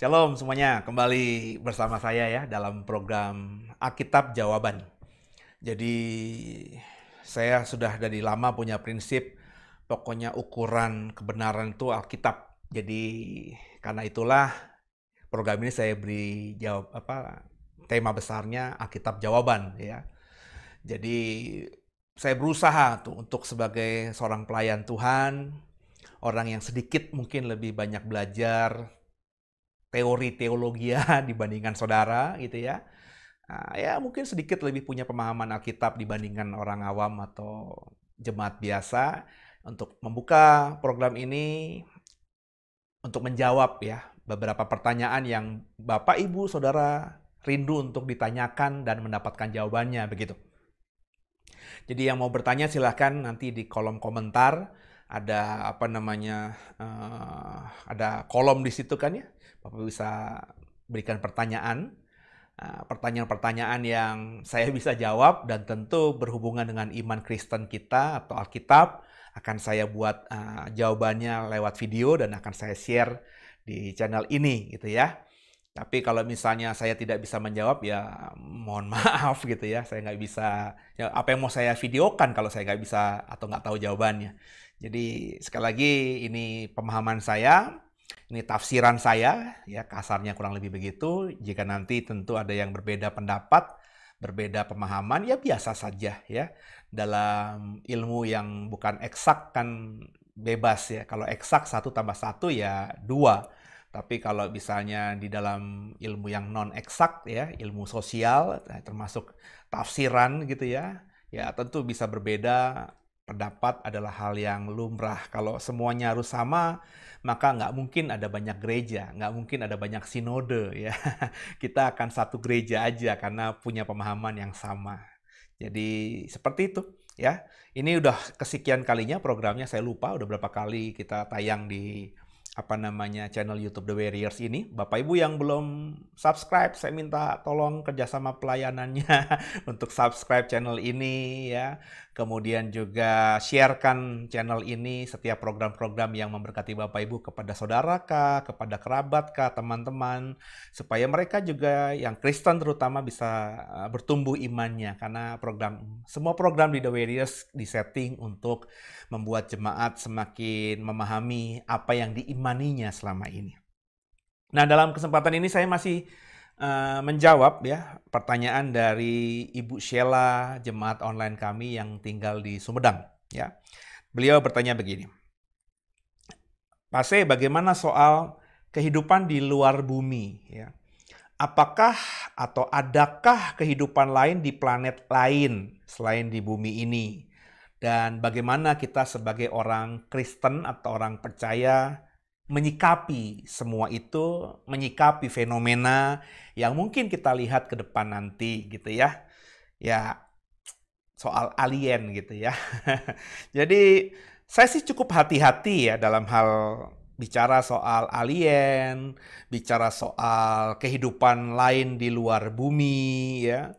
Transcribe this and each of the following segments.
Shalom semuanya, kembali bersama saya ya dalam program Alkitab Jawaban. Jadi saya sudah dari lama punya prinsip, pokoknya ukuran kebenaran itu Alkitab. Jadi karena itulah program ini saya beri tema besarnya Alkitab Jawaban ya. Jadi saya berusaha tuh untuk sebagai seorang pelayan Tuhan, orang yang sedikit mungkin lebih banyak belajar teori teologi ya dibandingkan saudara gitu ya. Nah, ya mungkin sedikit lebih punya pemahaman Alkitab dibandingkan orang awam atau jemaat biasa untuk membuka program ini untuk menjawab ya beberapa pertanyaan yang Bapak, Ibu, Saudara rindu untuk ditanyakan dan mendapatkan jawabannya begitu. Jadi yang mau bertanya silahkan nanti di kolom komentar ada ada kolom di situ kan ya. Bapak bisa berikan pertanyaan. Pertanyaan-pertanyaan yang saya bisa jawab dan tentu berhubungan dengan iman Kristen kita atau Alkitab akan saya buat jawabannya lewat video dan akan saya share di channel ini gitu ya. Tapi kalau misalnya saya tidak bisa menjawab ya mohon maaf gitu ya, saya nggak bisa, ya apa yang mau saya videokan kalau saya nggak bisa atau nggak tahu jawabannya. Jadi sekali lagi ini pemahaman saya, ini tafsiran saya, ya kasarnya kurang lebih begitu. Jika nanti tentu ada yang berbeda pendapat, berbeda pemahaman, ya biasa saja ya. Dalam ilmu yang bukan eksak kan bebas ya. Kalau eksak 1 tambah 1 ya 2. Tapi kalau misalnya di dalam ilmu yang non eksak ya, ilmu sosial termasuk tafsiran gitu ya tentu bisa berbeda. Pendapat adalah hal yang lumrah. Kalau semuanya harus sama, maka nggak mungkin ada banyak gereja, nggak mungkin ada banyak sinode ya. Kita akan satu gereja aja karena punya pemahaman yang sama. Jadi seperti itu ya. Ini udah kesekian kalinya programnya, saya lupa udah berapa kali kita tayang di channel YouTube The Warriors ini. Bapak Ibu yang belum subscribe, saya minta tolong kerjasama pelayanannya untuk subscribe channel ini ya. Kemudian juga sharekan channel ini setiap program-program yang memberkati Bapak Ibu kepada saudara kah, kepada kerabat kah, teman-teman, supaya mereka juga yang Kristen terutama bisa bertumbuh imannya karena semua program di The Warriors disetting untuk membuat jemaat semakin memahami apa yang diimaninya selama ini. Nah, dalam kesempatan ini saya masih menjawab ya pertanyaan dari Ibu Sheila, jemaat online kami yang tinggal di Sumedang ya. Beliau bertanya begini. Pak, bagaimana soal kehidupan di luar bumi ya? Apakah atau adakah kehidupan lain di planet lain selain di bumi ini? Dan bagaimana kita sebagai orang Kristen atau orang percaya menyikapi semua itu, menyikapi fenomena yang mungkin kita lihat ke depan nanti gitu ya. Ya, soal alien gitu ya. Jadi saya sih cukup hati-hati ya dalam hal bicara soal alien, bicara soal kehidupan lain di luar bumi ya.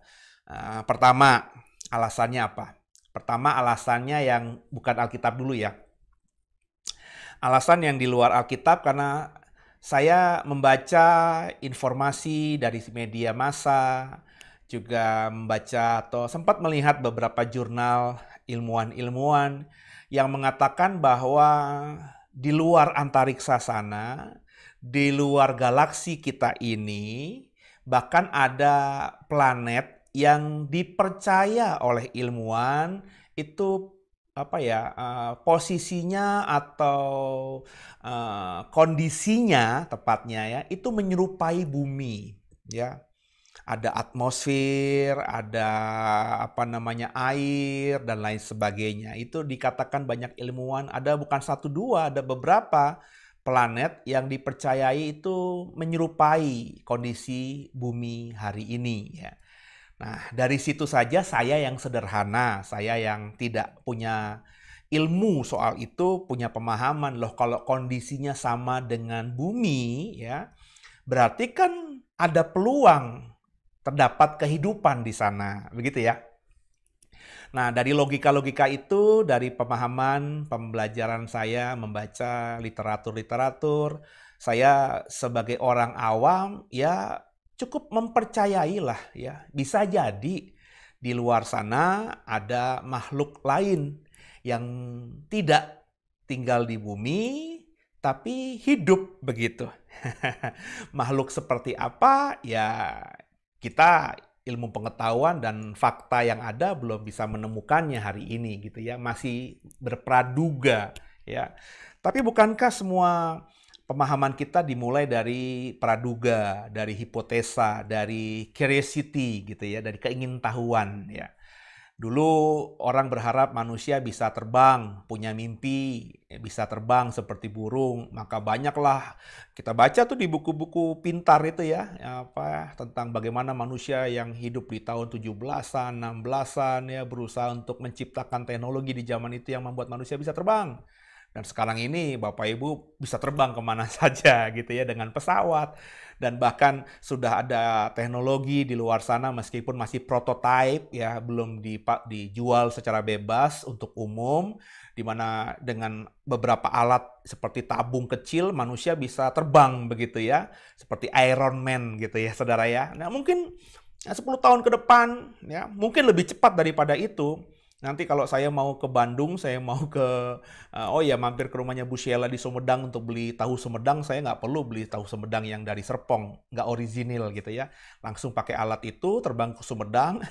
Pertama, alasannya apa? Pertama, alasannya yang bukan Alkitab dulu ya. Alasan yang di luar Alkitab karena saya membaca informasi dari media massa, juga membaca atau sempat melihat beberapa jurnal ilmuwan-ilmuwan yang mengatakan bahwa di luar antariksa sana, di luar galaksi kita ini, bahkan ada planet yang dipercaya oleh ilmuwan itu posisinya atau kondisinya tepatnya ya itu menyerupai bumi ya. Ada atmosfer, ada air dan lain sebagainya. Itu dikatakan banyak ilmuwan, ada bukan satu dua, ada beberapa planet yang dipercayai itu menyerupai kondisi bumi hari ini ya. Nah, dari situ saja saya yang sederhana, saya yang tidak punya ilmu soal itu, punya pemahaman loh kalau kondisinya sama dengan bumi ya, berarti kan ada peluang terdapat kehidupan di sana, begitu ya. Nah, dari logika-logika itu, dari pemahaman pembelajaran saya membaca literatur-literatur, Saya sebagai orang awam ya cukup mempercayailah ya, bisa jadi di luar sana ada makhluk lain yang tidak tinggal di bumi tapi hidup begitu. Makhluk seperti apa ya, kita ilmu pengetahuan dan fakta yang ada belum bisa menemukannya hari ini gitu ya, masih berpraduga ya. Tapi bukankah semua pemahaman kita dimulai dari praduga, dari hipotesa, dari curiosity gitu ya, dari keingintahuan ya. Dulu orang berharap manusia bisa terbang, punya mimpi, bisa terbang seperti burung. Maka banyaklah kita baca tuh di buku-buku pintar itu ya, apa tentang bagaimana manusia yang hidup di tahun 17-an, 16-an ya berusaha untuk menciptakan teknologi di zaman itu yang membuat manusia bisa terbang. Dan sekarang ini Bapak Ibu bisa terbang kemana saja gitu ya dengan pesawat. Dan bahkan sudah ada teknologi di luar sana meskipun masih prototipe ya, belum dijual secara bebas untuk umum. Di mana dengan beberapa alat seperti tabung kecil manusia bisa terbang begitu ya. Seperti Iron Man gitu ya saudara ya. Nah mungkin 10 tahun ke depan ya mungkin lebih cepat daripada itu. Nanti kalau saya mau ke Bandung, saya mau oh ya mampir ke rumahnya Bu Sheila di Sumedang untuk beli tahu Sumedang, saya nggak perlu beli tahu Sumedang yang dari Serpong, nggak orisinil gitu ya. Langsung pakai alat itu, terbang ke Sumedang,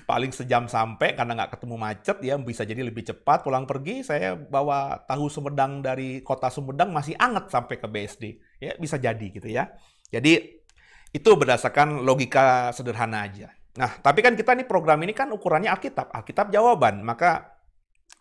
paling sejam sampai karena nggak ketemu macet ya, bisa jadi lebih cepat. Pulang pergi, saya bawa tahu Sumedang dari kota Sumedang masih anget sampai ke BSD. Ya, bisa jadi gitu ya. Jadi itu berdasarkan logika sederhana aja. Nah, tapi kan kita nih program ini kan ukurannya Alkitab, Alkitab jawaban. Maka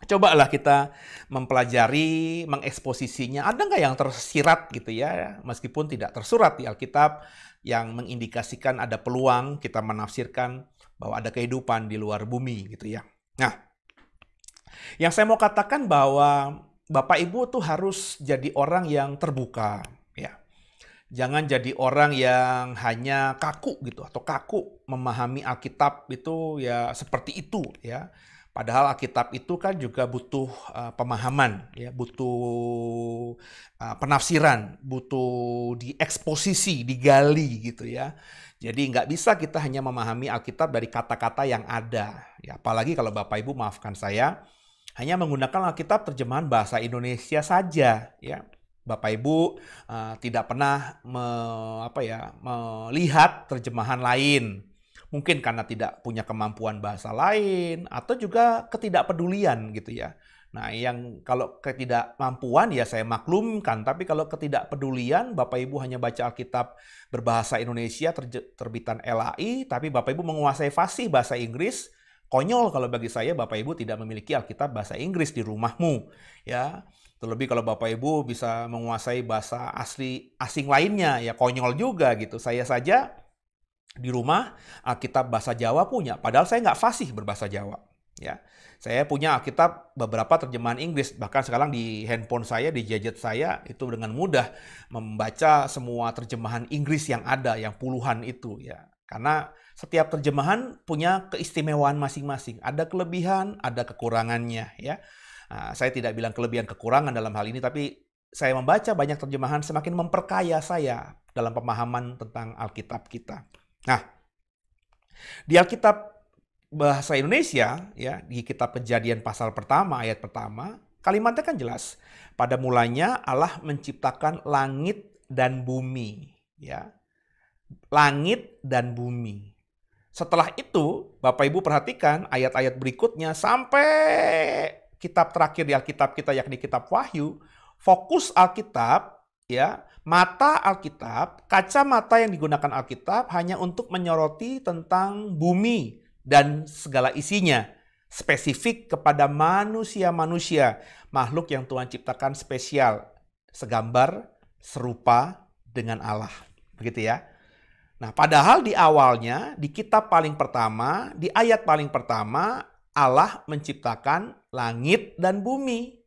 cobalah kita mempelajari, mengeksposisinya. Ada nggak yang tersirat gitu ya, meskipun tidak tersurat di Alkitab, yang mengindikasikan ada peluang kita menafsirkan bahwa ada kehidupan di luar bumi gitu ya. Nah, yang saya mau katakan bahwa Bapak Ibu tuh harus jadi orang yang terbuka. Jangan jadi orang yang hanya kaku gitu atau kaku memahami Alkitab itu ya seperti itu ya. Padahal Alkitab itu kan juga butuh pemahaman ya, butuh penafsiran, butuh dieksposisi, digali gitu ya. Jadi nggak bisa kita hanya memahami Alkitab dari kata-kata yang ada. Ya, apalagi kalau Bapak Ibu maafkan saya hanya menggunakan Alkitab terjemahan bahasa Indonesia saja ya. Bapak Ibu tidak pernah melihat terjemahan lain. Mungkin karena tidak punya kemampuan bahasa lain atau juga ketidakpedulian gitu ya. Nah, yang kalau ketidakmampuan ya saya maklumkan, tapi kalau ketidakpedulian Bapak Ibu hanya baca Alkitab berbahasa Indonesia terbitan LAI, tapi Bapak Ibu menguasai fasih bahasa Inggris, konyol kalau bagi saya Bapak Ibu tidak memiliki Alkitab bahasa Inggris di rumahmu ya. Terlebih kalau Bapak Ibu bisa menguasai bahasa asing lainnya, ya konyol juga gitu. Saya saja di rumah Alkitab bahasa Jawa punya, padahal saya nggak fasih berbahasa Jawa. Ya, saya punya Alkitab beberapa terjemahan Inggris, bahkan sekarang di handphone saya, di gadget saya itu dengan mudah membaca semua terjemahan Inggris yang ada, yang puluhan itu ya. Karena setiap terjemahan punya keistimewaan masing-masing, ada kelebihan, ada kekurangannya ya. Nah, saya tidak bilang kelebihan kekurangan dalam hal ini, tapi saya membaca banyak terjemahan semakin memperkaya saya dalam pemahaman tentang Alkitab kita. Nah, di Alkitab bahasa Indonesia, ya di kitab Kejadian pasal pertama, ayat pertama, kalimatnya kan jelas. Pada mulanya Allah menciptakan langit dan bumi. Ya, langit dan bumi. Setelah itu, Bapak Ibu perhatikan ayat-ayat berikutnya sampai kitab terakhir di Alkitab kita yakni kitab Wahyu, fokus Alkitab ya, mata Alkitab, kacamata yang digunakan Alkitab hanya untuk menyoroti tentang bumi dan segala isinya, spesifik kepada manusia-manusia, makhluk yang Tuhan ciptakan spesial, segambar, serupa dengan Allah. Begitu ya. Nah, padahal di awalnya, di kitab paling pertama, di ayat paling pertama, Allah menciptakan langit dan bumi.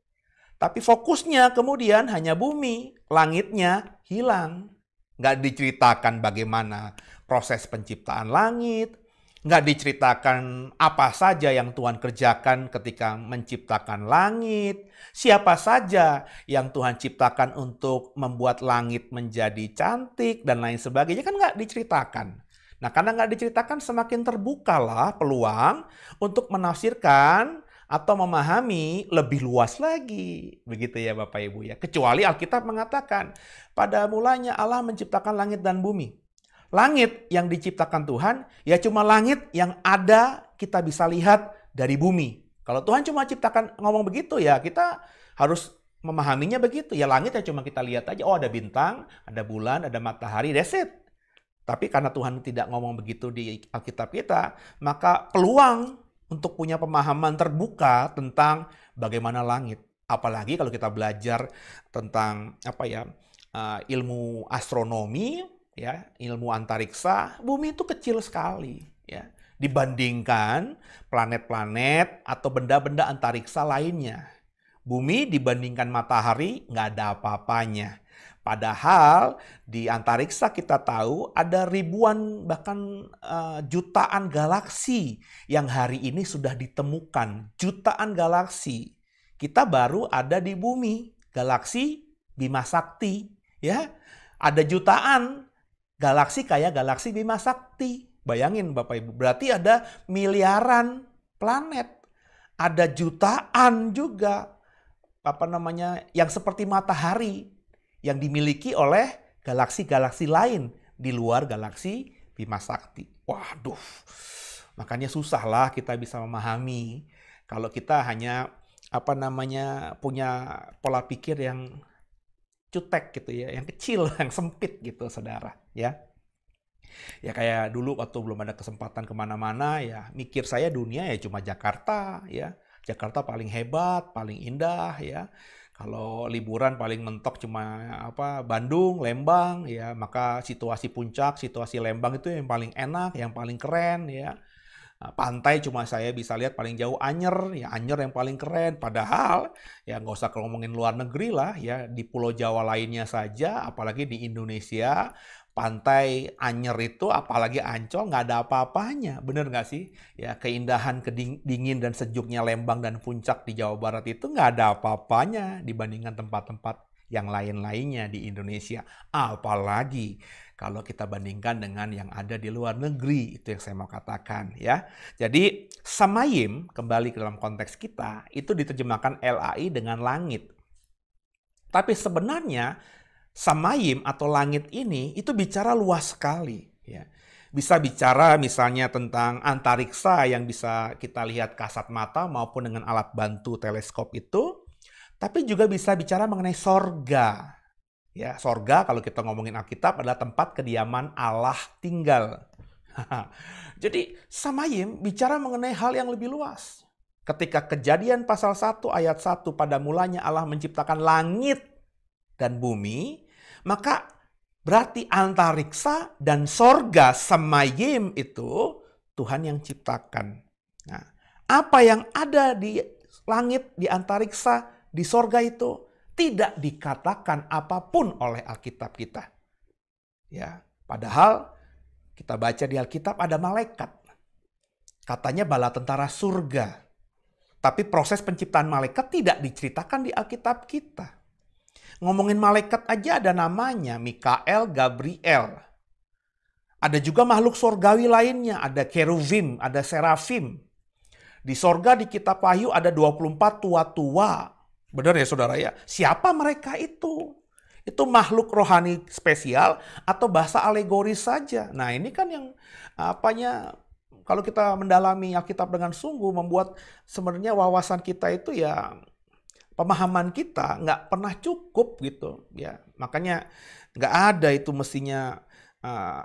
Tapi fokusnya kemudian hanya bumi. Langitnya hilang. Nggak diceritakan bagaimana proses penciptaan langit. Nggak diceritakan apa saja yang Tuhan kerjakan ketika menciptakan langit, siapa saja yang Tuhan ciptakan untuk membuat langit menjadi cantik, dan lain sebagainya, kan nggak diceritakan. Nah, karena nggak diceritakan, semakin terbukalah peluang untuk menafsirkan atau memahami lebih luas lagi. Begitu ya Bapak Ibu ya. Kecuali Alkitab mengatakan, pada mulanya Allah menciptakan langit dan bumi. Langit yang diciptakan Tuhan, ya cuma langit yang ada kita bisa lihat dari bumi. Kalau Tuhan cuma ciptakan ngomong begitu, ya kita harus memahaminya begitu. Ya langit ya cuma kita lihat aja, oh ada bintang, ada bulan, ada matahari, that's it. Tapi karena Tuhan tidak ngomong begitu di Alkitab kita, maka peluang untuk punya pemahaman terbuka tentang bagaimana langit. Apalagi kalau kita belajar tentang ilmu astronomi, ya, ilmu antariksa, bumi itu kecil sekali, ya, dibandingkan planet-planet atau benda-benda antariksa lainnya. Bumi dibandingkan matahari nggak ada apa-apanya. Padahal di antariksa kita tahu ada ribuan bahkan jutaan galaksi yang hari ini sudah ditemukan. Jutaan galaksi. Kita baru ada di bumi, galaksi Bima Sakti, ya. Ada jutaan galaksi kayak galaksi Bima Sakti. Bayangin Bapak Ibu, berarti ada miliaran planet. Ada jutaan juga yang seperti matahari yang dimiliki oleh galaksi-galaksi lain di luar galaksi Bima Sakti. Waduh. Makanya susahlah kita bisa memahami kalau kita hanya punya pola pikir yang cutek gitu ya, yang kecil, yang sempit gitu, saudara, ya. Ya kayak dulu waktu belum ada kesempatan kemana-mana, ya mikir saya dunia ya cuma Jakarta, ya. Jakarta paling hebat, paling indah, ya. Kalau liburan paling mentok cuma Bandung, Lembang, ya. Maka situasi puncak, situasi Lembang itu yang paling enak, yang paling keren, ya. Pantai cuma saya bisa lihat paling jauh Anyer, ya Anyer yang paling keren. Padahal ya nggak usah ngomongin luar negeri lah, ya di Pulau Jawa lainnya saja, apalagi di Indonesia, pantai Anyer itu apalagi Ancol nggak ada apa-apanya, bener nggak sih? Ya keindahan, dingin dan sejuknya Lembang dan Puncak di Jawa Barat itu nggak ada apa-apanya dibandingkan tempat-tempat yang lain-lainnya di Indonesia. Apalagi kalau kita bandingkan dengan yang ada di luar negeri, itu yang saya mau katakan ya. Jadi Samayim, kembali ke dalam konteks kita, itu diterjemahkan LAI dengan langit. Tapi sebenarnya Samayim atau langit ini itu bicara luas sekali, ya. Bisa bicara misalnya tentang antariksa yang bisa kita lihat kasat mata maupun dengan alat bantu teleskop itu, tapi juga bisa bicara mengenai sorga. Ya, sorga kalau kita ngomongin Alkitab adalah tempat kediaman Allah tinggal. Jadi Samayim bicara mengenai hal yang lebih luas. Ketika Kejadian pasal 1 ayat 1, pada mulanya Allah menciptakan langit dan bumi, maka berarti antariksa dan sorga, Samayim itu Tuhan yang ciptakan. Nah, apa yang ada di langit, di antariksa, di sorga itu tidak dikatakan apapun oleh Alkitab kita. Ya, padahal kita baca di Alkitab ada malaikat. Katanya bala tentara surga. Tapi proses penciptaan malaikat tidak diceritakan di Alkitab kita. Ngomongin malaikat aja ada namanya, Mikael, Gabriel. Ada juga makhluk surgawi lainnya, ada keruvim, ada serafim. Di sorga di kitab Wahyu ada 24 tua-tua. Benar ya saudara ya? Siapa mereka itu? Itu makhluk rohani spesial atau bahasa alegoris saja. Nah ini kan yang kalau kita mendalami Alkitab dengan sungguh membuat sebenarnya wawasan kita itu ya, pemahaman kita nggak pernah cukup gitu ya. Makanya nggak ada itu mestinya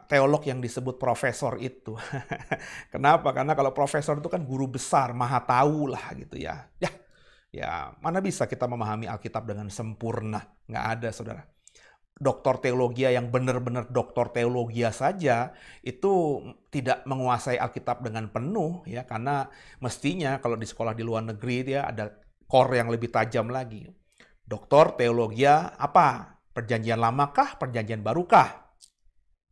teolog yang disebut profesor itu. Kenapa? Karena kalau profesor itu kan guru besar, maha tahu lah gitu ya. Ya, mana bisa kita memahami Alkitab dengan sempurna? Nggak ada, saudara. Doktor teologi yang benar-benar doktor teologi saja itu tidak menguasai Alkitab dengan penuh, ya, karena mestinya kalau di sekolah di luar negeri dia ada core yang lebih tajam lagi. Doktor teologi apa? Perjanjian Lamakah? Perjanjian Barukah?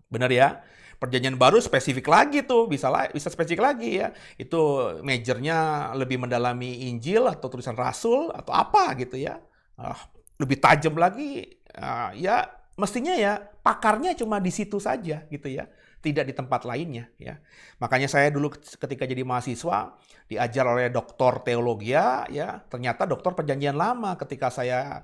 Benar ya? Perjanjian Baru spesifik lagi tuh, bisa spesifik lagi ya. Itu majornya lebih mendalami Injil atau tulisan Rasul atau apa gitu ya. Ah, lebih tajam lagi, ya mestinya ya pakarnya cuma di situ saja gitu ya, tidak di tempat lainnya ya. Makanya saya dulu ketika jadi mahasiswa diajar oleh doktor teologi ya, ternyata doktor Perjanjian Lama. Ketika saya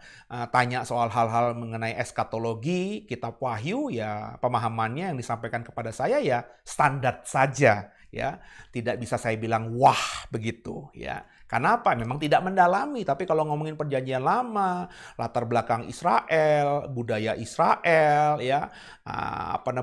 tanya soal hal-hal mengenai eskatologi, kitab Wahyu, ya pemahamannya yang disampaikan kepada saya ya standar saja ya. Tidak bisa saya bilang wah begitu ya. Karena apa? Memang tidak mendalami. Tapi kalau ngomongin Perjanjian Lama, latar belakang Israel, budaya Israel, ya,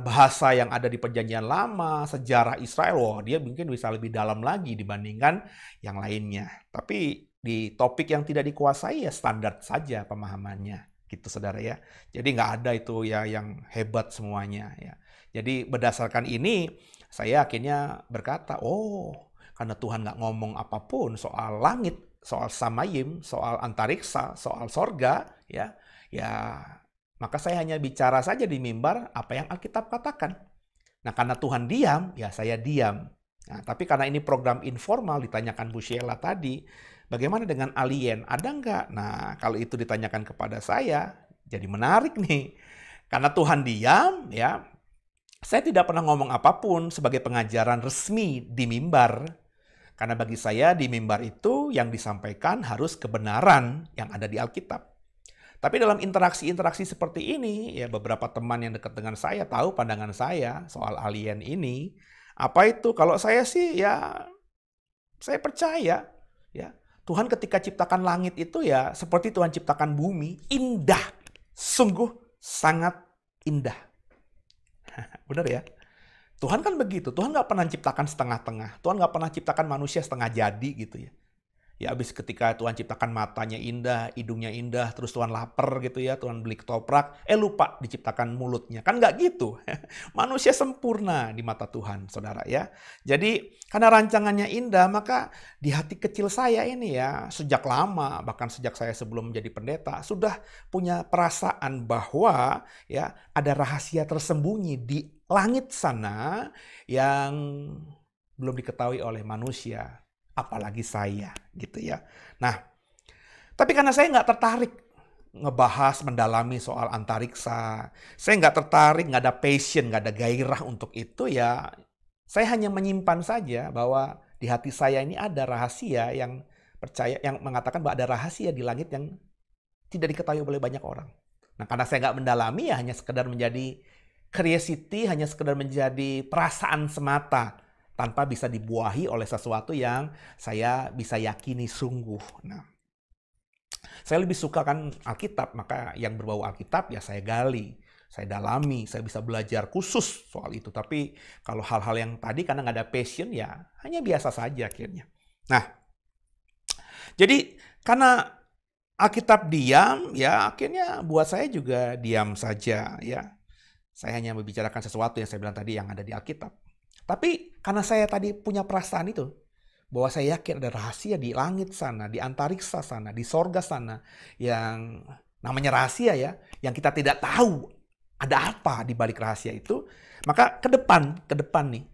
bahasa yang ada di Perjanjian Lama, sejarah Israel, wah dia mungkin bisa lebih dalam lagi dibandingkan yang lainnya. Tapi di topik yang tidak dikuasai ya standar saja pemahamannya, gitu saudara ya. Jadi nggak ada itu ya yang hebat semuanya ya. Jadi berdasarkan ini saya akhirnya berkata, oh karena Tuhan nggak ngomong apapun soal langit, soal samayim, soal antariksa, soal sorga, ya, maka saya hanya bicara saja di mimbar apa yang Alkitab katakan. Nah, karena Tuhan diam, ya saya diam. Nah, tapi karena ini program informal, ditanyakan Bu Sheila tadi, bagaimana dengan alien? Ada nggak? Nah, kalau itu ditanyakan kepada saya, jadi menarik nih. Karena Tuhan diam, ya, saya tidak pernah ngomong apapun sebagai pengajaran resmi di mimbar. Karena bagi saya di mimbar itu yang disampaikan harus kebenaran yang ada di Alkitab. Tapi dalam interaksi-interaksi seperti ini, ya beberapa teman yang dekat dengan saya tahu pandangan saya soal alien ini. Apa itu? Kalau saya sih ya saya percaya ya Tuhan ketika ciptakan langit itu ya seperti Tuhan ciptakan bumi, indah. Sungguh sangat indah. Benar ya? Tuhan kan begitu. Tuhan nggak pernah ciptakan setengah-tengah. Tuhan nggak pernah ciptakan manusia setengah jadi gitu ya. Ya habis ketika Tuhan ciptakan matanya indah, hidungnya indah, terus Tuhan lapar gitu ya, Tuhan beli ketoprak, lupa diciptakan mulutnya. Kan nggak gitu. Manusia sempurna di mata Tuhan, saudara ya. Jadi karena rancangannya indah, maka di hati kecil saya ini ya, sejak lama, bahkan sejak saya sebelum menjadi pendeta, sudah punya perasaan bahwa ya ada rahasia tersembunyi di langit sana yang belum diketahui oleh manusia. Apalagi saya gitu ya. Nah, tapi karena saya nggak tertarik ngebahas, mendalami soal antariksa, saya nggak tertarik, nggak ada passion, nggak ada gairah untuk itu ya, saya hanya menyimpan saja bahwa di hati saya ini ada rahasia yang mengatakan bahwa ada rahasia di langit yang tidak diketahui oleh banyak orang. Nah, karena saya nggak mendalami ya hanya sekedar menjadi curiosity, hanya sekedar menjadi perasaan semata, tanpa bisa dibuahi oleh sesuatu yang saya bisa yakini sungguh. Nah, saya lebih suka kan Alkitab, maka yang berbau Alkitab ya saya gali, saya dalami, saya bisa belajar khusus soal itu. Tapi kalau hal-hal yang tadi karena nggak ada passion ya hanya biasa saja akhirnya. Nah, jadi karena Alkitab diam ya akhirnya buat saya juga diam saja ya. Saya hanya membicarakan sesuatu yang saya bilang tadi yang ada di Alkitab. Tapi karena saya tadi punya perasaan itu, bahwa saya yakin ada rahasia di langit sana, di antariksa sana, di sorga sana, yang namanya rahasia ya, yang kita tidak tahu ada apa di balik rahasia itu, maka ke depan nih,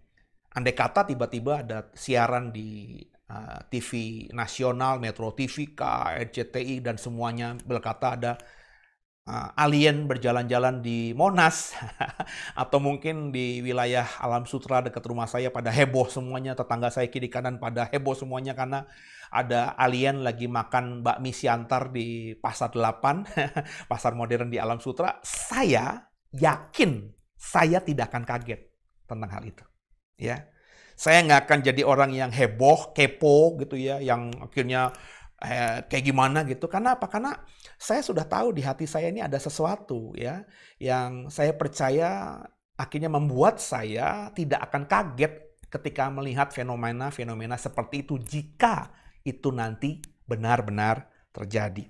andai kata tiba-tiba ada siaran di TV nasional, Metro TV, RCTI, dan semuanya berkata ada alien berjalan-jalan di Monas atau mungkin di wilayah Alam Sutra dekat rumah saya pada heboh semuanya, tetangga saya kiri kanan pada heboh semuanya karena ada alien lagi makan bakmi siantar di Pasar 8, pasar modern di Alam Sutra. Saya yakin saya tidak akan kaget tentang hal itu. Ya, saya nggak akan jadi orang yang heboh, kepo gitu ya, yang akhirnya kayak gimana gitu. Karena apa? Karena saya sudah tahu di hati saya ini ada sesuatu ya yang saya percaya akhirnya membuat saya tidak akan kaget ketika melihat fenomena-fenomena seperti itu jika itu nanti benar-benar terjadi.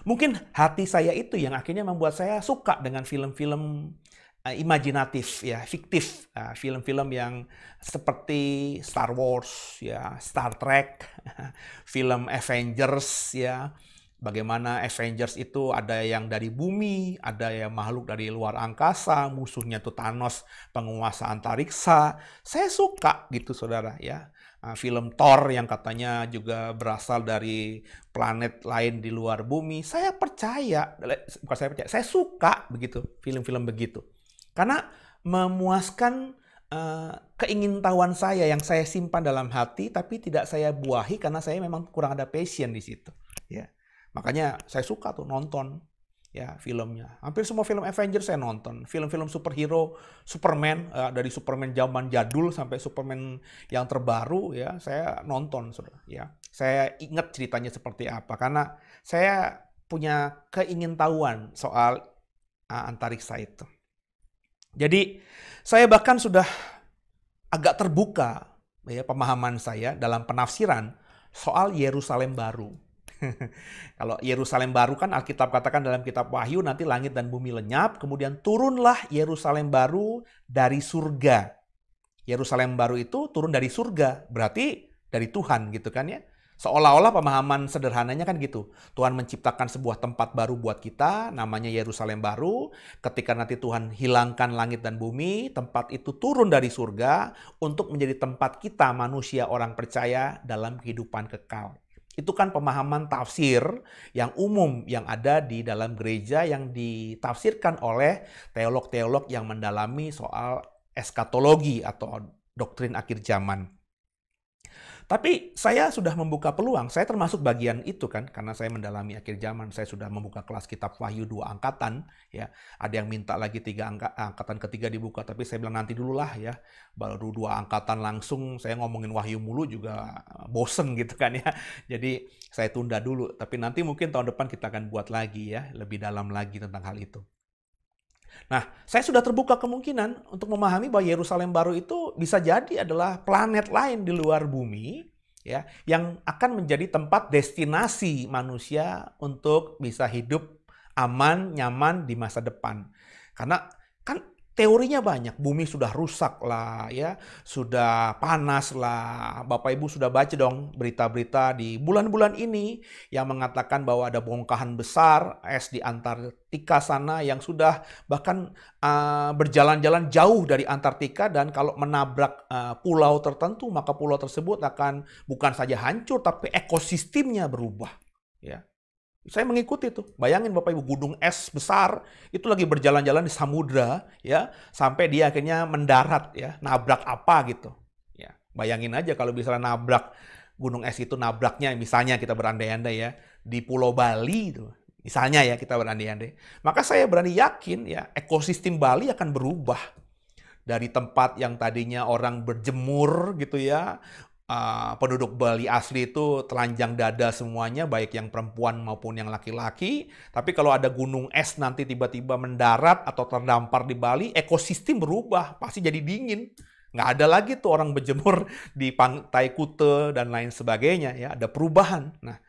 Mungkin hati saya itu yang akhirnya membuat saya suka dengan film-film imajinatif ya, fiktif, film-film yang seperti Star Wars ya, Star Trek, film Avengers ya, Bagaimana Avengers itu ada yang dari bumi, ada yang makhluk dari luar angkasa, musuhnya tuh Thanos, penguasa antariksa. Saya suka gitu saudara ya. Film Thor yang katanya juga berasal dari planet lain di luar bumi. Saya percaya, bukan saya percaya, saya suka begitu, film-film begitu. Karena memuaskan keingintahuan saya yang saya simpan dalam hati, tapi tidak saya buahi karena saya memang kurang ada passion di situ. Ya. Makanya saya suka tuh nonton ya filmnya. Hampir semua film Avengers saya nonton. Film-film superhero, Superman, dari Superman zaman jadul sampai Superman yang terbaru ya, saya nonton saudara. Ya, saya ingat ceritanya seperti apa karena saya punya keingintahuan soal antariksa itu. Jadi saya bahkan sudah agak terbuka ya pemahaman saya dalam penafsiran soal Yerusalem baru. Kalau Yerusalem baru kan Alkitab katakan dalam kitab Wahyu nanti langit dan bumi lenyap, kemudian turunlah Yerusalem baru dari surga. Yerusalem baru itu turun dari surga, berarti dari Tuhan gitu kan ya. Seolah-olah pemahaman sederhananya kan gitu. Tuhan menciptakan sebuah tempat baru buat kita, namanya Yerusalem baru. Ketika nanti Tuhan hilangkan langit dan bumi, tempat itu turun dari surga untuk menjadi tempat kita manusia orang percaya dalam kehidupan kekal. Itu kan pemahaman tafsir yang umum yang ada di dalam gereja yang ditafsirkan oleh teolog-teolog yang mendalami soal eskatologi atau doktrin akhir zaman. Tapi saya sudah membuka peluang, saya termasuk bagian itu kan, karena saya mendalami akhir zaman, saya sudah membuka kelas kitab Wahyu 2 angkatan, ya. Ada yang minta lagi angkatan ketiga dibuka, tapi saya bilang nanti dulu lah ya, baru 2 angkatan langsung, saya ngomongin Wahyu mulu juga bosen gitu kan ya. Jadi saya tunda dulu, tapi nanti mungkin tahun depan kita akan buat lagi ya, lebih dalam lagi tentang hal itu. Nah, saya sudah terbuka kemungkinan untuk memahami bahwa Yerusalem baru itu bisa jadi adalah planet lain di luar bumi ya, yang akan menjadi tempat destinasi manusia untuk bisa hidup aman, nyaman di masa depan. Karena kan teorinya banyak, bumi sudah rusak lah ya, sudah panas lah. Bapak Ibu sudah baca dong berita-berita di bulan-bulan ini yang mengatakan bahwa ada bongkahan besar es di Antartika sana yang sudah bahkan berjalan-jalan jauh dari Antartika, dan kalau menabrak pulau tertentu maka pulau tersebut akan bukan saja hancur tapi ekosistemnya berubah ya. Saya mengikuti tuh. Bayangin Bapak Ibu, gunung es besar itu lagi berjalan-jalan di samudra ya, sampai dia akhirnya mendarat ya, nabrak apa gitu. Ya, bayangin aja kalau misalnya nabrak gunung es itu, nabraknya misalnya kita berandai-andai ya di Pulau Bali itu. Misalnya ya kita berandai-andai. Maka saya berani yakin ya ekosistem Bali akan berubah. Dari tempat yang tadinya orang berjemur gitu ya, penduduk Bali asli itu telanjang dada semuanya, baik yang perempuan maupun yang laki-laki. Tapi kalau ada gunung es nanti tiba-tiba mendarat atau terdampar di Bali, ekosistem berubah, pasti jadi dingin. Nggak ada lagi tuh orang berjemur di pantai Kute dan lain sebagainya ya, ada perubahan. Nah,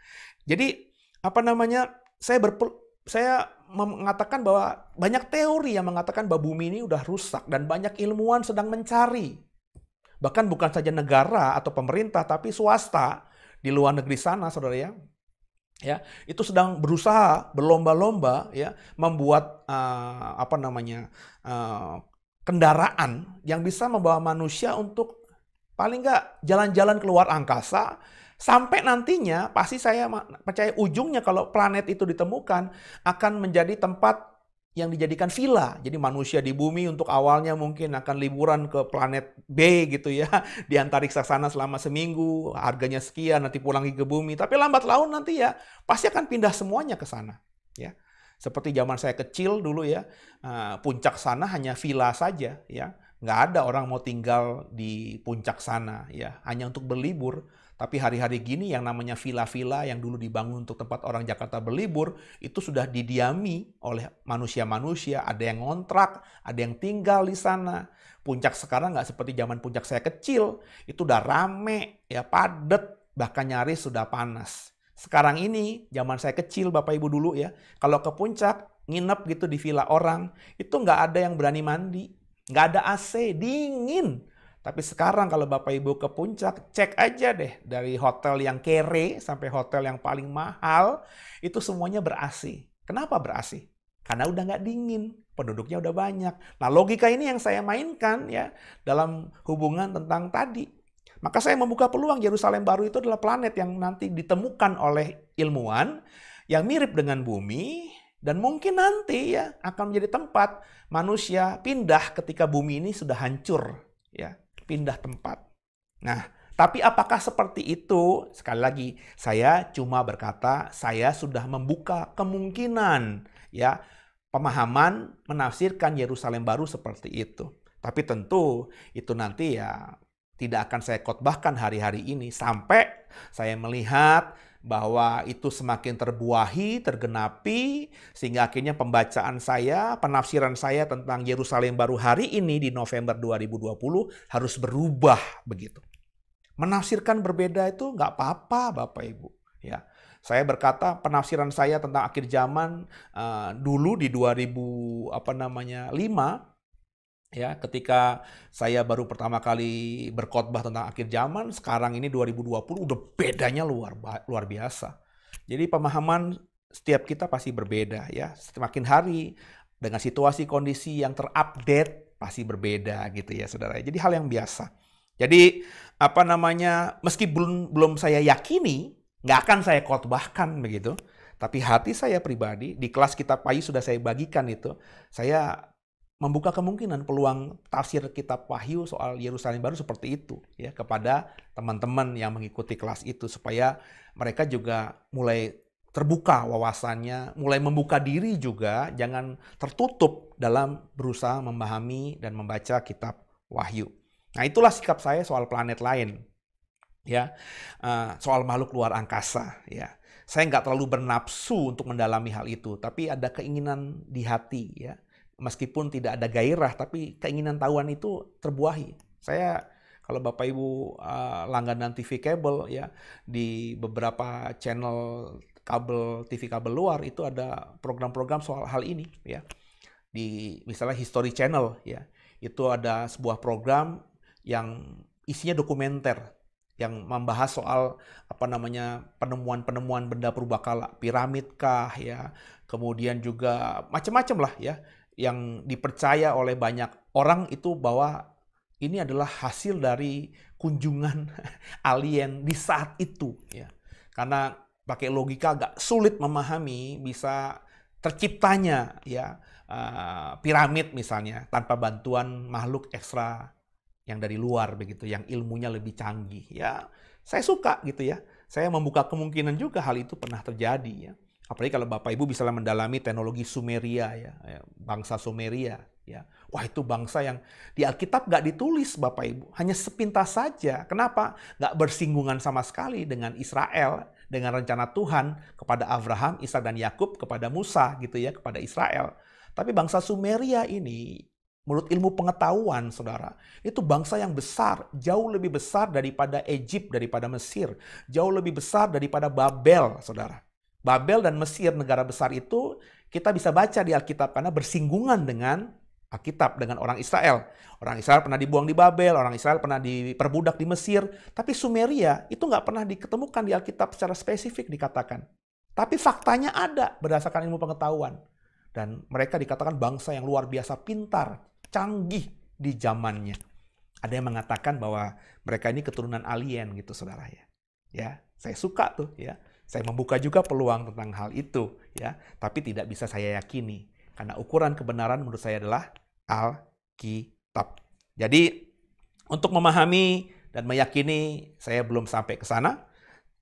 jadi apa namanya? Saya mengatakan bahwa banyak teori yang mengatakan bahwa bumi ini udah rusak dan banyak ilmuwan sedang mencari. Bahkan bukan saja negara atau pemerintah, tapi swasta di luar negeri sana, saudara ya. Ya, itu sedang berusaha berlomba-lomba ya membuat kendaraan yang bisa membawa manusia untuk paling nggak jalan-jalan keluar angkasa. Sampai nantinya pasti saya percaya ujungnya kalau planet itu ditemukan akan menjadi tempat yang dijadikan villa. Jadi manusia di bumi untuk awalnya mungkin akan liburan ke planet B gitu ya. Di antariksa sana selama seminggu, harganya sekian, nanti pulang lagi ke bumi. Tapi lambat laun nanti ya pasti akan pindah semuanya ke sana. Ya. Seperti zaman saya kecil dulu ya, puncak sana hanya villa saja ya. Nggak ada orang mau tinggal di puncak sana ya, hanya untuk berlibur. Tapi hari-hari gini yang namanya villa-villa yang dulu dibangun untuk tempat orang Jakarta berlibur, itu sudah didiami oleh manusia-manusia. Ada yang ngontrak, ada yang tinggal di sana. Puncak sekarang nggak seperti zaman puncak saya kecil. Itu udah rame, ya padat, bahkan nyaris sudah panas. Sekarang ini, zaman saya kecil, Bapak Ibu dulu ya, kalau ke puncak, nginep gitu di villa orang, itu nggak ada yang berani mandi. Nggak ada AC, dingin. Tapi sekarang kalau Bapak Ibu ke puncak, cek aja deh dari hotel yang kere sampai hotel yang paling mahal, itu semuanya ber-AC. Kenapa ber-AC? Karena udah nggak dingin, penduduknya udah banyak. Nah, logika ini yang saya mainkan ya dalam hubungan tentang tadi. Maka saya membuka peluang Yerusalem baru itu adalah planet yang nanti ditemukan oleh ilmuwan yang mirip dengan bumi dan mungkin nanti ya akan menjadi tempat manusia pindah ketika bumi ini sudah hancur ya. Pindah tempat. Nah, tapi apakah seperti itu? Sekali lagi, saya cuma berkata, saya sudah membuka kemungkinan, ya, pemahaman menafsirkan Yerusalem baru seperti itu. Tapi tentu itu nanti ya tidak akan saya khotbahkan hari-hari ini sampai saya melihat bahwa itu semakin terbuahi, tergenapi, sehingga akhirnya pembacaan saya, penafsiran saya tentang Yerusalem baru hari ini di November 2020 harus berubah begitu. Menafsirkan berbeda itu nggak apa-apa Bapak Ibu. Ya, saya berkata penafsiran saya tentang akhir zaman dulu di 2005 ya, ketika saya baru pertama kali berkhotbah tentang akhir zaman, sekarang ini 2020 udah bedanya luar biasa. Jadi pemahaman setiap kita pasti berbeda ya. Semakin hari dengan situasi kondisi yang terupdate pasti berbeda gitu ya Saudara. Jadi hal yang biasa. Jadi meski belum saya yakini, nggak akan saya khotbahkan begitu. Tapi hati saya pribadi di kelas Kitab Wahyu sudah saya bagikan itu, saya membuka kemungkinan peluang tafsir Kitab Wahyu soal Yerusalem baru seperti itu ya kepada teman-teman yang mengikuti kelas itu supaya mereka juga mulai terbuka wawasannya, mulai membuka diri juga, jangan tertutup dalam berusaha memahami dan membaca Kitab Wahyu. Nah, itulah sikap saya soal planet lain ya, soal makhluk luar angkasa ya. Saya nggak terlalu bernafsu untuk mendalami hal itu, tapi ada keinginan di hati ya. Meskipun tidak ada gairah, tapi keinginan tahuan itu terbuahi. Saya, kalau Bapak Ibu langganan TV kabel ya, di beberapa channel kabel TV kabel luar itu ada program-program soal hal ini ya. Di misalnya History Channel ya, itu ada sebuah program yang isinya dokumenter yang membahas soal penemuan-penemuan benda purbakala, piramid kah ya, kemudian juga macam-macam lah ya, yang dipercaya oleh banyak orang itu bahwa ini adalah hasil dari kunjungan alien di saat itu ya. Karena pakai logika agak sulit memahami bisa terciptanya ya piramid misalnya tanpa bantuan makhluk ekstra yang dari luar begitu, yang ilmunya lebih canggih ya. Saya suka gitu ya. Saya membuka kemungkinan juga hal itu pernah terjadi ya. Apalagi kalau Bapak Ibu bisa mendalami teknologi Sumeria ya, bangsa Sumeria ya. Wah, itu bangsa yang di Alkitab nggak ditulis Bapak Ibu, hanya sepintas saja. Kenapa? Nggak bersinggungan sama sekali dengan Israel, dengan rencana Tuhan kepada Abraham, Ishak dan Yakub, kepada Musa gitu ya, kepada Israel. Tapi bangsa Sumeria ini menurut ilmu pengetahuan, saudara, itu bangsa yang besar, jauh lebih besar daripada Egypt, daripada Mesir, jauh lebih besar daripada Babel, saudara. Babel dan Mesir, negara besar itu kita bisa baca di Alkitab karena bersinggungan dengan Alkitab, dengan orang Israel. Orang Israel pernah dibuang di Babel, orang Israel pernah diperbudak di Mesir, tapi Sumeria itu nggak pernah diketemukan di Alkitab secara spesifik dikatakan. Tapi faktanya ada berdasarkan ilmu pengetahuan. Dan mereka dikatakan bangsa yang luar biasa pintar, canggih di zamannya. Ada yang mengatakan bahwa mereka ini keturunan alien gitu saudara ya. Ya, saya suka tuh ya. Saya membuka juga peluang tentang hal itu ya, tapi tidak bisa saya yakini karena ukuran kebenaran menurut saya adalah Alkitab. Jadi untuk memahami dan meyakini saya belum sampai ke sana.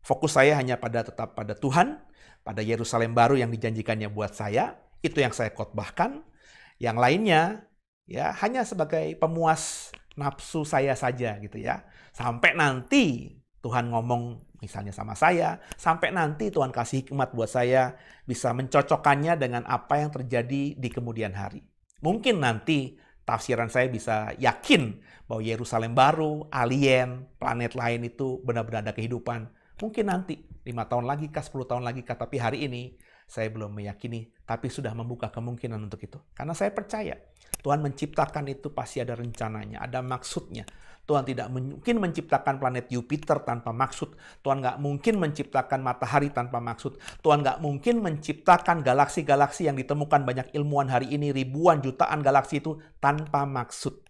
Fokus saya hanya tetap pada Tuhan, pada Yerusalem baru yang dijanjikannya buat saya. Itu yang saya khotbahkan. Yang lainnya ya hanya sebagai pemuas nafsu saya saja gitu ya. Sampai nanti Tuhan ngomong misalnya sama saya, sampai nanti Tuhan kasih hikmat buat saya bisa mencocokkannya dengan apa yang terjadi di kemudian hari. Mungkin nanti tafsiran saya bisa yakin bahwa Yerusalem baru, alien, planet lain itu benar-benar ada kehidupan. Mungkin nanti 5 tahun lagi kah, 10 tahun lagi kah, tapi hari ini Saya belum meyakini, tapi sudah membuka kemungkinan untuk itu. Karena saya percaya Tuhan menciptakan itu pasti ada rencananya, ada maksudnya. Tuhan tidak mungkin menciptakan planet Jupiter tanpa maksud. Tuhan nggak mungkin menciptakan matahari tanpa maksud. Tuhan nggak mungkin menciptakan galaksi-galaksi yang ditemukan banyak ilmuwan hari ini, ribuan jutaan galaksi itu tanpa maksud.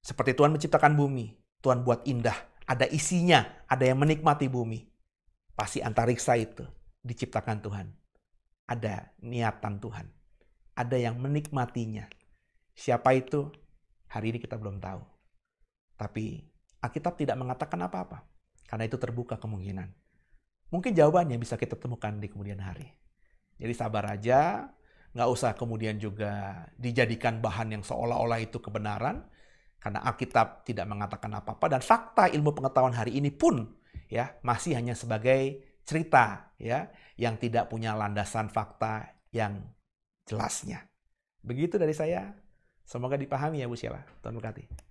Seperti Tuhan menciptakan bumi, Tuhan buat indah, ada isinya, ada yang menikmati bumi. Pasti antariksa itu diciptakan Tuhan. Ada niatan Tuhan. Ada yang menikmatinya. Siapa itu? Hari ini kita belum tahu. Tapi Alkitab tidak mengatakan apa-apa. Karena itu terbuka kemungkinan. Mungkin jawabannya bisa kita temukan di kemudian hari. Jadi sabar aja. Nggak usah kemudian juga dijadikan bahan yang seolah-olah itu kebenaran. Karena Alkitab tidak mengatakan apa-apa. Dan fakta ilmu pengetahuan hari ini pun ya masih hanya sebagai cerita ya yang tidak punya landasan fakta yang jelasnya. Begitu dari saya. Semoga dipahami ya Bu Sheila. Tuhan berkati.